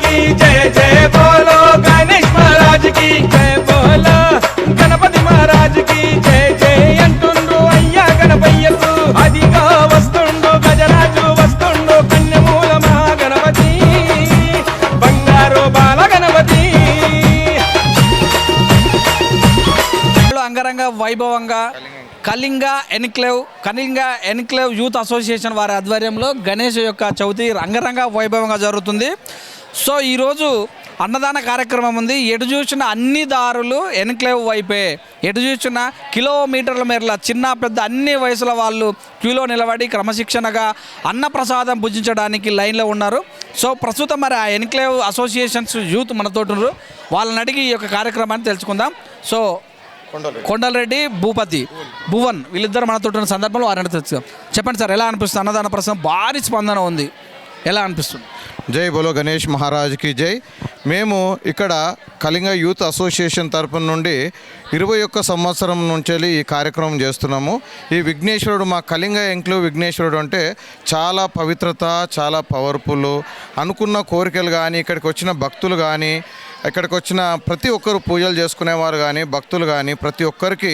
की जय जय बोलो गणेश महाराज की जय बोलो गणपति महाराज की जय जय अंटुंडु अय्या गणपయ్యకు అదిగా వస్తుండు గజరాజు వస్తుండు కన్యమూల మహాగణపతి బంగారు బాల గణపతి అంగరంగ వైభవంగా కళింగ ఎన్క్లేవ్ యూత్ అసోసియేషన్ వారి ఆధ్వర్యంలో గణేష్ యొక్క చవితి అంగరంగ వైభవంగా జరుగుతుంది. సో ఈరోజు అన్నదాన కార్యక్రమం ఉంది. ఎటు చూసిన అన్ని దారులు ఎన్క్లేవ్ వైపే, ఎటు చూసిన కిలోమీటర్ల మేరల చిన్న పెద్ద అన్ని వయసుల వాళ్ళు క్యూలో నిలబడి క్రమశిక్షణగా అన్నప్రసాదం భుజించడానికి లైన్లో ఉన్నారు. సో ప్రస్తుతం మరి ఆ ఎన్క్లేవ్ అసోసియేషన్స్ యూత్ మనతోటి ఉన్నారు. వాళ్ళని అడిగి ఈ యొక్క కార్యక్రమాన్ని తెలుసుకుందాం. సో కొండలరెడ్డి భువన్ వీళ్ళిద్దరు మనతో ఉన్న సందర్భంలో వారిని తెలుసు. చెప్పండి సార్, ఎలా అనిపిస్తుంది? అన్నదాన ప్రసాదం భారీ స్పందన ఉంది, ఎలా అనిపిస్తుంది? జై బోలో గణేష్ మహారాజ్కి జై. మేము ఇక్కడ కళింగ యూత్ అసోసియేషన్ తరపున నుండి 21 సంవత్సరం నుంచి ఈ కార్యక్రమం చేస్తున్నాము. ఈ విఘ్నేశ్వరుడు, మా కళింగ ఎన్క్లేవ్ విఘ్నేశ్వరుడు అంటే చాలా పవిత్రత, చాలా పవర్ఫుల్. అనుకున్న కోరికలు కానీ, ఇక్కడికి వచ్చిన భక్తులు కానీ, ఇక్కడికి వచ్చిన ప్రతి ఒక్కరు పూజలు చేసుకునేవారు కానీ, భక్తులు కానీ ప్రతి ఒక్కరికి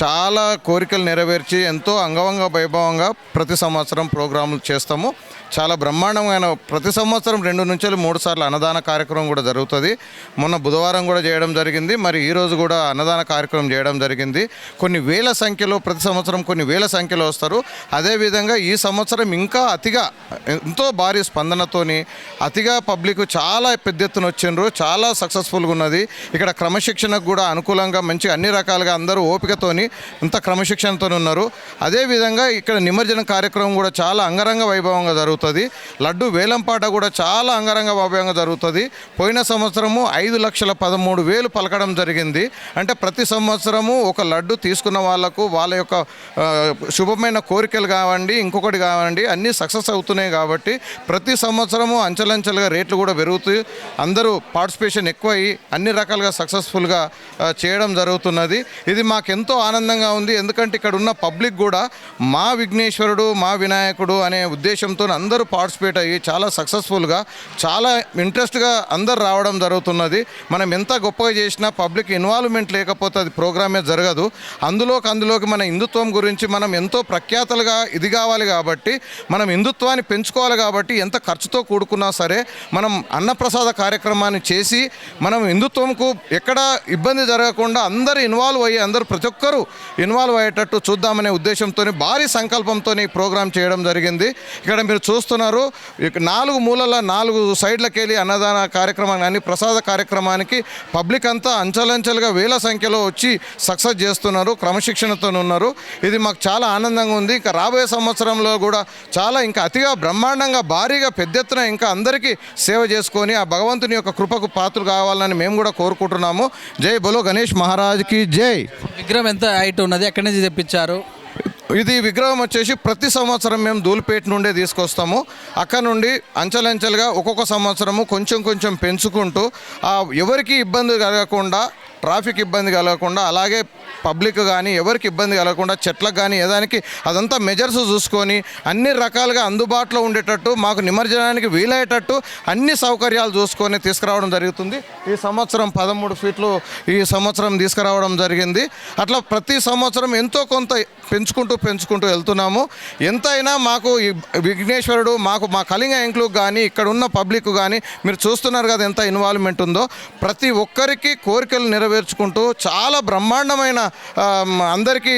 చాలా కోరికలు నెరవేర్చి ఎంతో అంగవంగ వైభవంగా ప్రతి సంవత్సరం ప్రోగ్రాములు చేస్తాము. చాలా బ్రహ్మాండమైన ప్రతి సంవత్సరం 2 నుంచి 3 సార్లు అన్నదాన కార్యక్రమం కూడా జరుగుతుంది. మొన్న బుధవారం కూడా చేయడం జరిగింది. మరి ఈరోజు కూడా అన్నదాన కార్యక్రమం చేయడం జరిగింది. కొన్ని వేల సంఖ్యలో, ప్రతి సంవత్సరం కొన్ని వేల సంఖ్యలో వస్తారు. అదేవిధంగా ఈ సంవత్సరం ఇంకా అతిగా ఎంతో భారీ స్పందనతోని అతిగా పబ్లిక్ చాలా పెద్ద ఎత్తున వచ్చిండ్రు. చాలా సక్సెస్ఫుల్గా ఉన్నది. ఇక్కడ క్రమశిక్షణకు కూడా అనుకూలంగా మంచి అన్ని రకాలుగా అందరూ ఓపికతోని ఇంత క్రమశిక్షణతో ఉన్నారు. అదేవిధంగా ఇక్కడ నిమజ్జన కార్యక్రమం కూడా చాలా అంగరంగ వైభవంగా జరుగుతుంది. లడ్డు వేలంపాట కూడా చాలా అంగరంగ వైభవంగా జరుగుతుంది. పోయిన సంవత్సరము 5,13,000 పలకడం జరిగింది. అంటే ప్రతి సంవత్సరము ఒక లడ్డు తీసుకున్న వాళ్ళకు వాళ్ళ యొక్క శుభమైన కోరికలు కావండి, ఇంకొకటి కావండి, అన్నీ సక్సెస్ అవుతున్నాయి. కాబట్టి ప్రతి సంవత్సరము అంచెలంచెలుగా రేట్లు కూడా పెరుగుతాయి. అందరూ పార్టిసిపేషన్ ఎక్కువై అన్ని రకాలుగా సక్సెస్ఫుల్గా చేయడం జరుగుతున్నది. ఇది మాకెంతో ఆనందంగా ఉంది. ఎందుకంటే ఇక్కడ ఉన్న పబ్లిక్ కూడా మా విఘ్నేశ్వరుడు, మా వినాయకుడు అనే ఉద్దేశంతో అందరూ పార్టిసిపేట్ అయ్యి చాలా సక్సెస్ఫుల్గా, చాలా ఇంట్రెస్ట్గా అందరు రావడం జరుగుతున్నది. మనం ఎంత గొప్పగా చేసినా పబ్లిక్ ఇన్వాల్వ్మెంట్ లేకపోతే అది ప్రోగ్రామే జరగదు. అందులోకి మన హిందుత్వం గురించి మనం ఎంతో ప్రఖ్యాతలుగా ఇది కావాలి. కాబట్టి మనం హిందుత్వాన్ని పెంచుకోవాలి. కాబట్టి ఎంత ఖర్చుతో కూడుకున్నా సరే మనం అన్నప్రసాద కార్యక్రమాన్ని చేసి మనం హిందుత్వంకు ఎక్కడ ఇబ్బంది జరగకుండా అందరూ ఇన్వాల్వ్ అయ్యి అందరూ ప్రతి ఒక్కరూ ఇన్వాల్వ్ అయ్యేటట్టు చూద్దామనే ఉద్దేశంతో భారీ సంకల్పంతో ఈ ప్రోగ్రాం చేయడం జరిగింది. ఇక్కడ మీరు చూస్తున్నారు, 4 మూలల 4 సైడ్లకి వెళ్ళి అన్నదాన కార్యక్రమాన్ని, ప్రసాద కార్యక్రమానికి పబ్లిక్ అంతా అంచెలంచెలుగా వేల సంఖ్యలో వచ్చి సక్సెస్ చేస్తున్నారు, క్రమశిక్షణతో ఉన్నారు. ఇది మాకు చాలా ఆనందంగా ఉంది. ఇంకా రాబోయే సంవత్సరంలో కూడా చాలా ఇంకా అతిగా బ్రహ్మాండంగా భారీగా పెద్ద ఎత్తున ఇంకా అందరికీ సేవ చేసుకొని ఆ భగవంతుని యొక్క కృపకు పాత్రలు కావాలని మేము కూడా కోరుకుంటున్నాము. జై బోలో గణేష్ మహారాజ్కి జై. విగ్రహం ఎంత హైట్ ఉన్నది, ఎక్కడి నుంచి తెప్పించారు? ఇది విగ్రహం వచ్చేసి ప్రతి సంవత్సరం మేము ధూళిపేట నుండే తీసుకొస్తాము. అక్కడ నుండి అంచెలంచెలుగా ఒక్కొక్క సంవత్సరము కొంచెం పెంచుకుంటూ ఎవరికి ఇబ్బంది కలగకుండా, ట్రాఫిక్ ఇబ్బంది కలగకుండా, అలాగే పబ్లిక్ కానీ ఎవరికి ఇబ్బంది కలగకుండా, చెట్లకు కానీ ఏదానికి అదంతా మెజర్స్ చూసుకొని అన్ని రకాలుగా అందుబాటులో ఉండేటట్టు, మాకు నిమజ్జనానికి వీలయ్యేటట్టు అన్ని సౌకర్యాలు చూసుకొని తీసుకురావడం జరుగుతుంది. ఈ సంవత్సరం 13 ఫీట్లు ఈ సంవత్సరం తీసుకురావడం జరిగింది. అట్లా ప్రతి సంవత్సరం ఎంతో కొంత పెంచుకుంటూ వెళ్తున్నాము. ఎంతైనా మాకు ఈ విఘ్నేశ్వరుడు, మా కళింగ ఎన్క్లేవ్ కానీ ఇక్కడ ఉన్న పబ్లిక్ కానీ మీరు చూస్తున్నారు కదా ఎంత ఇన్వాల్వ్మెంట్ ఉందో. ప్రతి ఒక్కరికి కోరికలు నెరవేర్చుకుంటూ చాలా బ్రహ్మాండమైన అందరికీ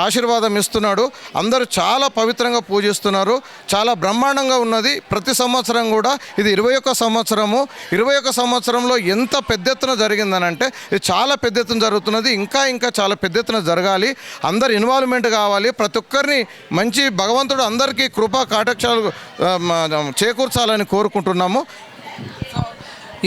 ఆశీర్వాదం ఇస్తున్నాడు. అందరూ చాలా పవిత్రంగా పూజిస్తున్నారు. చాలా బ్రహ్మాండంగా ఉన్నది. ప్రతి సంవత్సరం కూడా ఇది 21 సంవత్సరము. 21 సంవత్సరంలో ఎంత పెద్ద ఎత్తున జరిగిందనంటే ఇది చాలా పెద్ద ఎత్తున జరుగుతున్నది. ఇంకా చాలా పెద్ద ఎత్తున జరగాలి. అందరు ఇన్వాల్వ్మెంట్ కావాలి. ప్రతి ఒక్కరిని మంచి భగవంతుడు అందరికీ కృపా కాటాక్షాలు చేకూర్చాలని కోరుకుంటున్నాము.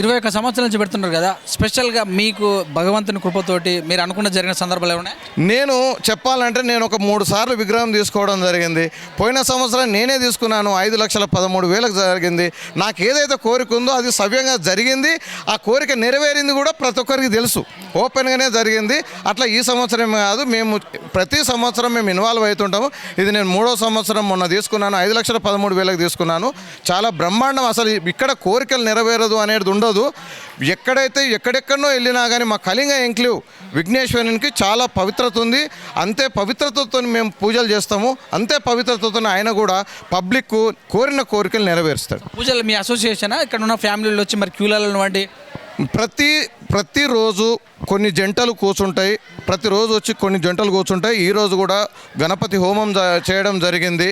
21 సంవత్సరాల నుంచి పెడుతున్నారు కదా, స్పెషల్గా మీకు భగవంతుని కృపతోటి మీరు అనుకున్న జరిగిన సందర్భాలు ఏమైనా? నేను చెప్పాలంటే నేను ఒక 3 సార్లు విగ్రహం తీసుకోవడం జరిగింది. పోయిన సంవత్సరం నేనే తీసుకున్నాను, 5,13,000 జరిగింది. నాకు ఏదైతే కోరిక ఉందో అది సవ్యంగా జరిగింది. ఆ కోరిక నెరవేరింది కూడా ప్రతి ఒక్కరికి తెలుసు, ఓపెన్గానే జరిగింది. అట్లా ఈ సంవత్సరం కాదు, మేము ప్రతి సంవత్సరం మేము ఇన్వాల్వ్ అవుతుంటాము. ఇది నేను 3వ సంవత్సరం మొన్న తీసుకున్నాను, 5,13,000 తీసుకున్నాను. చాలా బ్రహ్మాండం. అసలు ఇక్కడ కోరికలు నెరవేరదు అనేది ఉండదు. ఎక్కడెక్కడో వెళ్ళినా కానీ మా కళింగ ఎంక్లేవ్ విఘ్నేశ్వరునికి చాలా పవిత్రత ఉంది. అంతే పవిత్రతతో మేము పూజలు చేస్తాము, అంతే పవిత్రతతో ఆయన కూడా పబ్లిక్ కోరిన కోరికలు నెరవేరుస్తాడు. పూజలు మీ అసోసియేషన్ ఇక్కడ ఉన్న ఫ్యామిలీలో వచ్చి మరి క్యూలలో వంటి ప్రతిరోజు కొన్ని జంటలు కూర్చుంటాయి, ప్రతిరోజు వచ్చి కొన్ని జంటలు కూర్చుంటాయి. ఈరోజు కూడా గణపతి హోమం చేయడం జరిగింది.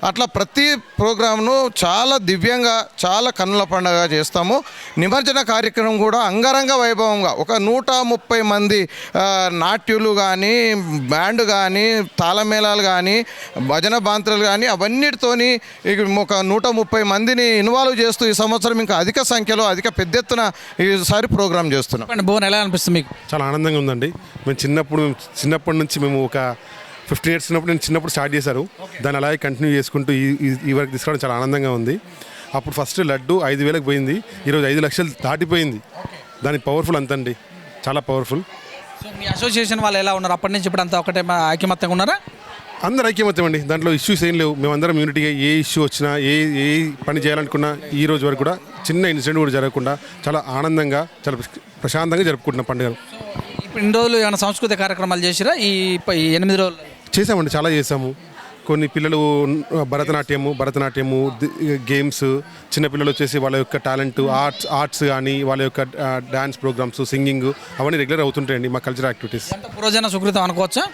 అట్లా ప్రతి ప్రోగ్రామ్ను చాలా దివ్యంగా, చాలా కన్నుల పండుగ చేస్తాము. నిమజ్జన కార్యక్రమం కూడా అంగరంగ వైభవంగా ఒక 130 మంది నాట్యులు కానీ, బ్యాండ్ కానీ, తాళమేళాలు కానీ, భజన బాంతులు కానీ అవన్నిటితోని ఒక 130 మందిని ఇన్వాల్వ్ చేస్తూ ఈ సంవత్సరం ఇంకా అధిక సంఖ్యలో అధిక పెద్ద ఎత్తున ఈసారి ప్రోగ్రామ్ చేస్తున్నాం. బోన్ ఎలా అనిపిస్తుంది మీకు? చాలా ఆనందంగా ఉందండి. మేము చిన్నప్పటి నుంచి మేము ఒక 15 years చిన్నప్పుడు స్టార్ట్ చేశారు. దాన్ని అలాగే కంటిన్యూ చేసుకుంటూ ఈ వరకు తీసుకురావడం చాలా ఆనందంగా ఉంది. అప్పుడు ఫస్ట్ లడ్డు 5,000 పోయింది, ఈరోజు 5 లక్షలు దాటిపోయింది. దాని పవర్ఫుల్ అంతండి, చాలా పవర్ఫుల్. సో మీ అసోసియేషన్ వాళ్ళు ఎలా ఉన్నారు అప్పటి నుంచి ఇప్పుడు అంతా ఒకటే ఐకమత్యంగా ఉన్నారా? అందరూ ఐక్యమత్యం అండి, దాంట్లో ఇష్యూస్ ఏం లేవు. మేమందరం యూనిటీగా ఏ ఇష్యూ వచ్చినా ఏ పని చేయాలనుకున్నా ఈ రోజు వరకు కూడా చిన్న ఇన్సిడెంట్ కూడా జరగకుండా చాలా ఆనందంగా, చాలా ప్రశాంతంగా జరుపుకుంటున్నాం పండుగలు. ఇప్పుడు ఇన్ని రోజులు ఏమైనా సాంస్కృతిక కార్యక్రమాలు చేసిరా ఈ 8 రోజులు? చేసామండి, చాలా చేసాము. కొన్ని పిల్లలు భరతనాట్యము గేమ్స్, చిన్నపిల్లలు వచ్చేసి వాళ్ళ యొక్క టాలెంట్ ఆర్ట్స్ కానీ వాళ్ళ యొక్క డ్యాన్స్ ప్రోగ్రామ్స్, సింగింగ్ అవన్నీ రెగ్యులర్ అవుతుంటాయండి మా కల్చరల్ యాక్టివిటీస్. పూర్వజన సుకృతం అనుకోవచ్చా?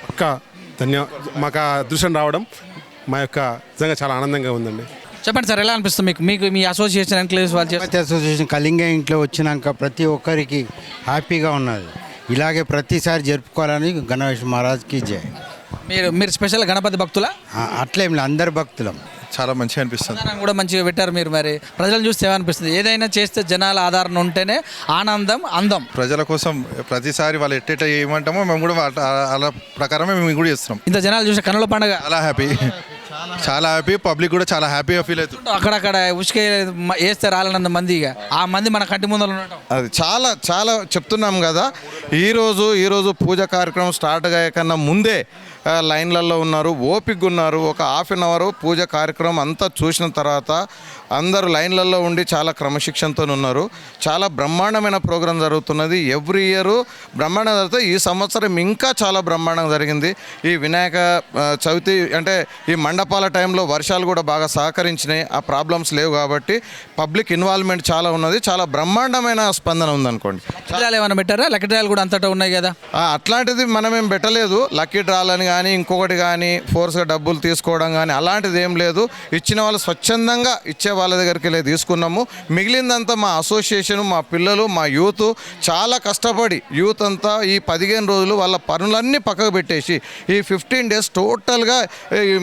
మాకు అదృష్టం రావడం మా యొక్క నిజంగా చాలా ఆనందంగా ఉందండి. చెప్పండి సార్, ఎలా అనిపిస్తుంది మీకు మీ అసోసియేషన్ ఎంక్లేవ్స్ వాళ్ళు చేస్తే? అసోసియేషన్ కళింగ ఇంట్లో వచ్చినాక ప్రతి ఒక్కరికి హ్యాపీగా ఉన్నది. ఇలాగే ప్రతిసారి జరుపుకోవాలని గణేష్ మహారాజ్కి జై. మీరు స్పెషల్ గణపతి భక్తులా? అట్లేం లేదు, అందరు భక్తులం. చాలా మంచిగా అనిపిస్తుంది. కూడా మంచిగా పెట్టారు మీరు. మరి ప్రజలను చూస్తే ఏమనిపిస్తుంది? ఏదైనా చేస్తే జనాల ఆధారణ ఉంటేనే ఆనందం, అందం. ప్రజల కోసం ప్రతిసారి వాళ్ళు ఎట్టేట ఏమంటామో మేము కూడా అలా ప్రకారమే మేము కూడా చేస్తున్నాం. ఇంత జనాలు చూస్తే కనుల పండుగ చాలా హ్యాపీ. పబ్లిక్ కూడా చాలా హ్యాపీగా ఫీల్ అవుతుంది. అక్కడక్కడ ఉసుక వేస్తే రాలనంత మంది, ఆ మంది మన కంటి ముందర ఉండటం అది చాలా చాలా చెప్తున్నాం కదా. ఈరోజు పూజ కార్యక్రమం స్టార్ట్ అయ్యే కన్నా ముందే లైన్లలో ఉన్నారు, ఓపిక ఉన్నారు. ఒక హాఫ్ అన్ అవర్ పూజ కార్యక్రమం అంతా చూసిన తర్వాత అందరూ లైన్లలో ఉండి చాలా క్రమశిక్షణతో ఉన్నారు. చాలా బ్రహ్మాండమైన ప్రోగ్రాం జరుగుతున్నది. ఎవ్రీ ఇయర్ బ్రహ్మాండం జరుగుతుంది. ఈ సంవత్సరం ఇంకా చాలా బ్రహ్మాండంగా జరిగింది. ఈ వినాయక చవితి అంటే ఈ మండపాల టైంలో వర్షాలు కూడా బాగా సహకరించినాయి, ఆ ప్రాబ్లమ్స్ లేవు కాబట్టి పబ్లిక్ ఇన్వాల్వ్మెంట్ చాలా ఉన్నది. చాలా బ్రహ్మాండమైన స్పందన ఉందనుకోండి. ఏమైనా పెట్టారా? లక్కీ డ్రాలు కూడా అంతటా ఉన్నాయి కదా. అట్లాంటిది మనమేం పెట్టలేదు. లక్కీ డ్రాలని కానీ ఇంకొకటి కానీ ఫోర్స్గా డబ్బులు తీసుకోవడం కానీ అలాంటిది ఏం లేదు. ఇచ్చిన వాళ్ళు స్వచ్ఛందంగా ఇచ్చే వాళ్ళ దగ్గరికి వెళ్ళి తీసుకున్నాము. మిగిలిందంతా మా అసోసియేషన్, మా పిల్లలు, మా యూత్ చాలా కష్టపడి యూత్ అంతా ఈ 15 రోజులు వాళ్ళ పనులన్నీ పక్కకు పెట్టేసి ఈ 15 days టోటల్గా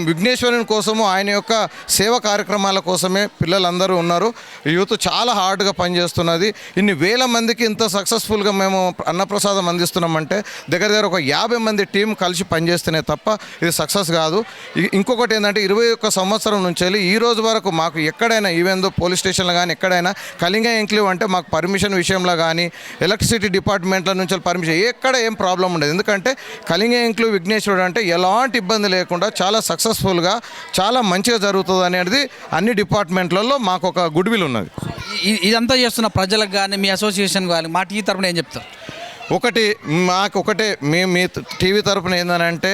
విఘ్నేశ్వరుని కోసము, ఆయన యొక్క సేవ కార్యక్రమాల కోసమే పిల్లలందరూ ఉన్నారు. యూత్ చాలా హార్డ్గా పనిచేస్తున్నది. ఇన్ని వేల మందికి ఇంత సక్సెస్ఫుల్గా మేము అన్నప్రసాదం అందిస్తున్నామంటే దగ్గర ఒక 50 మంది టీం కలిసి పనిచేస్తేనే తప్ప ఇది సక్సెస్ కాదు. ఇంకొకటి ఏంటంటే 21 సంవత్సరం నుంచి వెళ్ళి ఈ రోజు వరకు మాకు ఎక్కడైనా ఈవెందో పోలీస్ స్టేషన్లో కానీ ఎక్కడైనా కళింగ ఎంక్లేవ్ అంటే మాకు పర్మిషన్ విషయంలో కానీ ఎలక్ట్రిసిటీ డిపార్ట్మెంట్ల నుంచి పర్మిషన్ ఎక్కడ ఏం ప్రాబ్లం ఉండదు. ఎందుకంటే కళింగ ఎంక్లేవ్ విఘ్నేశ్వరుడు అంటే ఎలాంటి ఇబ్బంది లేకుండా చాలా సక్సెస్ఫుల్గా చాలా మంచిగా జరుగుతుంది అనేది అన్ని డిపార్ట్మెంట్లలో మాకు ఒక గుడ్ విల్ ఉన్నది. ఇదంతా చేస్తున్న ప్రజలకు కానీ మీ అసోసియేషన్ కానీ మా టీవీ తరపున ఏం చెప్తారు? ఒకటే మేము మీ టీవీ తరపున ఏంటంటే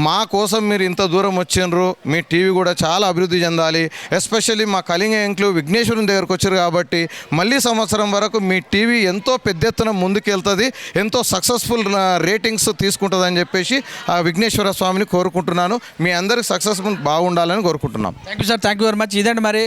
మా కోసం మీరు ఇంత దూరం వచ్చిండ్రు, మీ టీవీ కూడా చాలా అభివృద్ధి చెందాలి. ఎస్పెషల్లీ మా కళింగ ఎంక్లేవ్ విఘ్నేశ్వరుని దగ్గరకు వచ్చారు కాబట్టి మళ్ళీ సంవత్సరం వరకు మీ టీవీ ఎంతో పెద్ద ఎత్తున ముందుకెళ్తుంది, ఎంతో సక్సెస్ఫుల్ రేటింగ్స్ తీసుకుంటుందని చెప్పేసి ఆ విఘ్నేశ్వర స్వామిని కోరుకుంటున్నాను. మీ అందరికి సక్సెస్ఫుల్ బాగుండాలని కోరుకుంటున్నాం. Thank you sir, thank you very much. ఇదండి మరి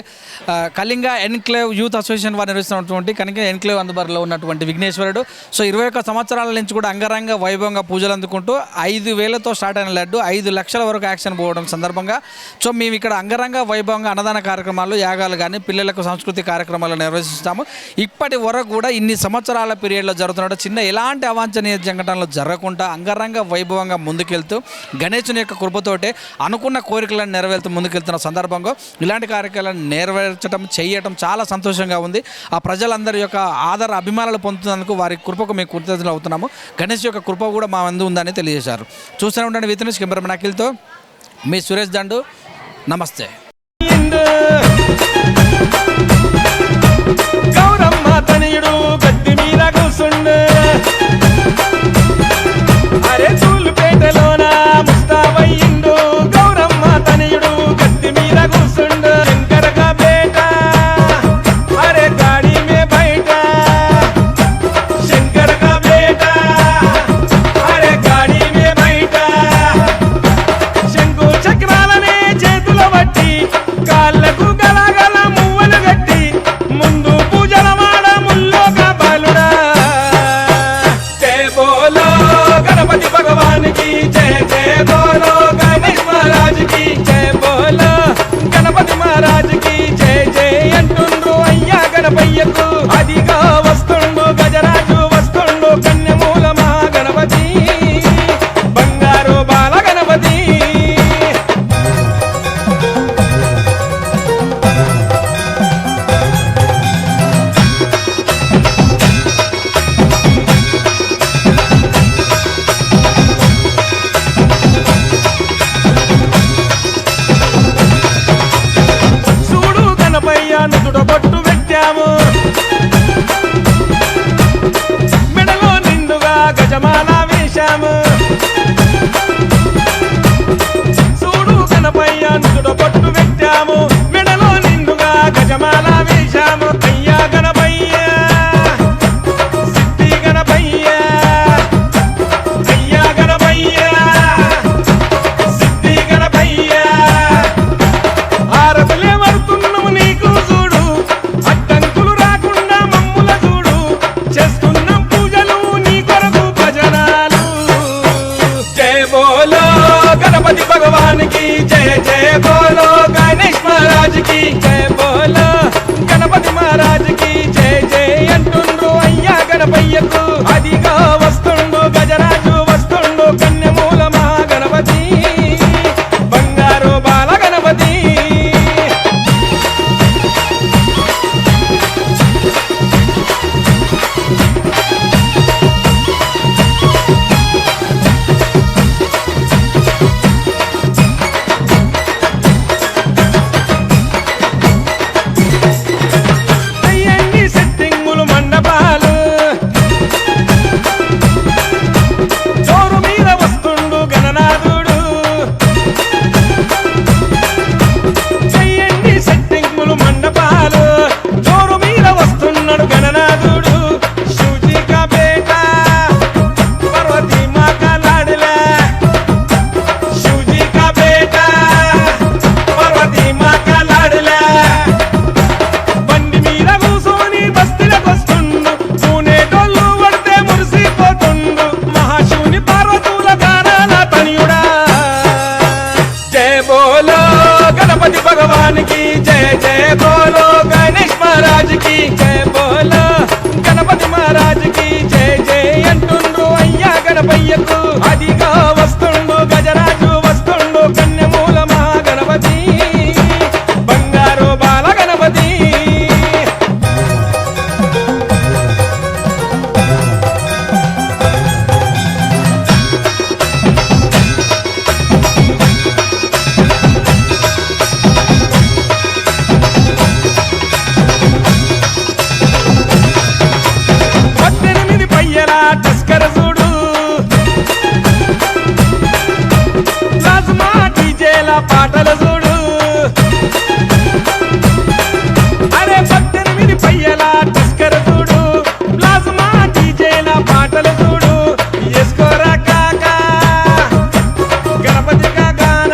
కళింగ ఎన్క్లేవ్ యూత్ అసోసియేషన్ వారు నిర్వహిస్తున్నటువంటి కళింగ ఎన్క్లేవ్ అందుబాటులో ఉన్నటువంటి విఘ్నేశ్వరుడు. సో 21 సంవత్సరాల నుంచి కూడా అంగరంగ వైభవంగా పూజలు అందుకుంటూ 5,000తో స్టార్ట్ అయిన లడ్డు లడ్డు 5 లక్షల వరకు యాక్షన్ పోవడం సందర్భంగా సో మేము ఇక్కడ అంగరంగ వైభవంగా అన్నదాన కార్యక్రమాలు, యాగాలు కానీ పిల్లలకు సంస్కృతి కార్యక్రమాలు నిర్వహిస్తాము. ఇప్పటి వరకు కూడా ఇన్ని సంవత్సరాల పీరియడ్లో జరుగుతున్న చిన్న ఎలాంటి అవాంఛనీయ సంఘటనలు జరగకుండా అంగరంగ వైభవంగా ముందుకెళ్తూ గణేశుని యొక్క కృపతోటే అనుకున్న కోరికలను నెరవేరుతూ ముందుకెళ్తున్న సందర్భంగా ఇలాంటి కార్యక్రమాలను నెరవేర్చడం చేయటం చాలా సంతోషంగా ఉంది. ఆ ప్రజలందరి యొక్క ఆదర అభిమానాలు పొందుతున్నందుకు వారి కృపకు మేము కృతజ్ఞతలు అవుతున్నాము. గణేష్ యొక్క కృప కూడా మా ముందు ఉందని తెలియజేశారు. చూస్తూనే ఉండండి విత్ కెమెరామెన్ అఖిల్తో మీ సురేష్ దండు. నమస్తే. గౌరమ్మ తనయుడు గద్ది మీద కూసుండు, అరే చూలుపేటలోన ముస్తాబయ్యిండు. గౌరమ్మ తనయుడు గద్ది మీద కూసుండు, శంకరగా బేట అరే గాడి మే బయట, శంకరగా బేట అరే గాడి మే బయట. శంకు చక్రాలనే చేతుల బట్టి కాళ్ళకు గలగల మువ్వలు గట్టి ముందు పూజల వాడ ముల్లోగా బాలుడా. జయ బోలో గణపతి భగవానికి జయ, జయ బోలో గణేష్ మహారాజుకి జయ, బోలో గణపతి మహారాజుకి జయ జయ అంటుండ్రు అయ్యా గణపయ్యకు. అదిగా వస్తుండు గజరాజు వస్తుండు, కన్యమూల మహా గణపతి, బంగారు బాల గణపతి. చూడు గణపయ్య నుదుట బొట్టు పెట్టాము, మెడలో నిండుగా గజమాల వేశాము. చూడు గణపయ్య నుదుట బొట్టు పెట్టాము, మెడలో నిండుగా గజమాల వేశాము. అయ్యా గణపయ్య సిద్ధి గణపయ్య, అయ్యా గణపయ్య సిద్ధి గణపయ్య. ఆరతులే వరుతున్నాము నీకు చూడు, అడ్డంకులు రాకుండా మమ్ముల చూడు, చేస్తున్నాం పూజలు నీ కొరకు భజనాలు. జయ బోలో గణపతి భగవానికి జయ, జయ బోలో గణేష్ మహారాజుకి జయ, బోలో గణపతి మహారాజుకి జయ జయ అంటుండ్రు అయ్యా గణపయ్యకు. అదిగా వస్తుండు గజరాజు వస్తుండు, కన్యమూల మహా గణపతి, బంగారు బాల గణపతి. అయ్యండి సెట్టింగులు మండపాలు, జోరు మీద వస్తుండు గణనాథుడు. చెయ్యండి సెట్టింగులు మండపాలు, జోరు మీద వస్తున్నాడు గణనాథుడు. శివజీకా బేట పార్వతీ మాకా లాడలా, శివజీకా బేట పార్వతీ మాకా లాడలా. బండి మీద కూసోని బస్తీలకొస్తుండు, పూనేటోళ్ళు పడితే మురిసిపోతుండు, మహాశివుని పార్వతుల గానాల తనియుడా. జయ బోలో గణపతి భగవానికి జయ, జయ బోలో